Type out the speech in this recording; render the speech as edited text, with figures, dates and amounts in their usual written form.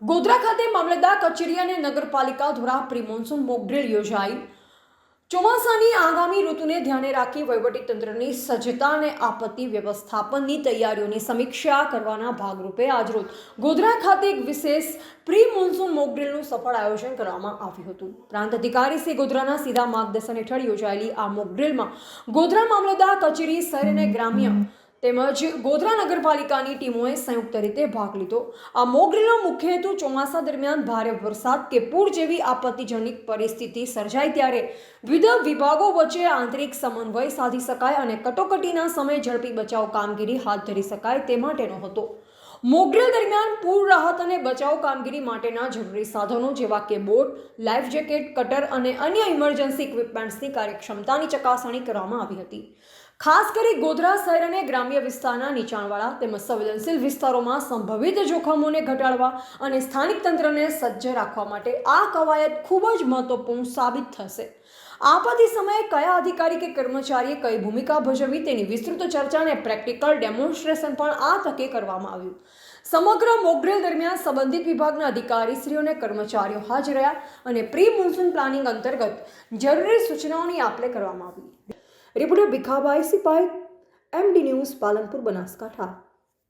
ગોધરા ખાતે મામલતદાર કચેરી અને નગરપાલિકા દ્વારા પ્રી મોન્સૂન મોક ડ્રીલ યોજાઈ। ચોમાસાની આગામી ઋતુને ધ્યાને રાખી વહીવટીતંત્રની સજ્જતા અને આપત્તિ વ્યવસ્થાપનની તૈયારીઓની સમીક્ષા કરવાના ભાગરૂપે આજરોજ ગોધરા ખાતે એક વિશેષ પ્રી મોન્સૂન મોક ડ્રીલનું સફળ આયોજન કરવામાં આવ્યું હતું। પ્રાંત અધિકારી શ્રી ગોધરાના સીધા માર્ગદર્શન હેઠળ યોજાયેલી આ મોક ડ્રીલમાં ગોધરા મામલતદાર કચેરી શહેર અને ગ્રામ્ય તેમજ ગોધરા નગરપાલિકાની ટીમોએ સંયુક્ત રીતે ભાગ લીધો। આ મોક ડ્રીલનો મુખ્ય હેતુ ચોમાસા દરમિયાન ભારે વરસાદ કે પૂર જેવી આપત્તિજનક પરિસ્થિતિ સર્જાય ત્યારે વિવિધ વિભાગો વચ્ચે આંતરિક સમન્વય સાધી શકાય અને કટોકટીના સમયે ઝડપી બચાવ કામગીરી હાથ ધરી શકાય તે માટેનો હતો। મોક ડ્રીલ દરમિયાન પૂર રાહત અને બચાવ કામગીરી માટેના જરૂરી સાધનો જેવા કે બોટ, લાઈફ જેકેટ, કટર અને અન્ય ઇમરજન્સી ઇક્વિપમેન્ટ્સની કાર્યક્ષમતાની ચકાસણી કરવામાં આવી હતી। ખાસ કરી ગોધરા શહેર અને ગ્રામ્ય વિસ્તારના નીચાણવાળા તેમજ સંવેદનશીલ વિસ્તારોમાં સંભવિત જોખમોને ઘટાડવા અને સ્થાનિક તંત્રને સજ્જ રાખવા માટે આ કવાયત ખૂબ જ મહત્વપૂર્ણ સાબિત થશે। આપત્તિ સમયે કયા અધિકારી કે કર્મચારીએ કઈ ભૂમિકા ભજવવી તેની વિસ્તૃત ચર્ચા અને પ્રેક્ટિકલ ડેમોન્સ્ટ્રેશન પણ આ તકે કરવામાં આવ્યું। સમગ્ર મોક ડ્રીલ દરમિયાન સંબંધિત વિભાગના અધિકારીશ્રીઓ અને કર્મચારીઓ હાજર રહ્યા અને પ્રી મોન્સૂન પ્લાનિંગ અંતર્ગત જરૂરી સૂચનાઓની આપલે કરવામાં આવી। Reporter Bhikhabhai Sipai, MD news, Palanpur, Banaskantha.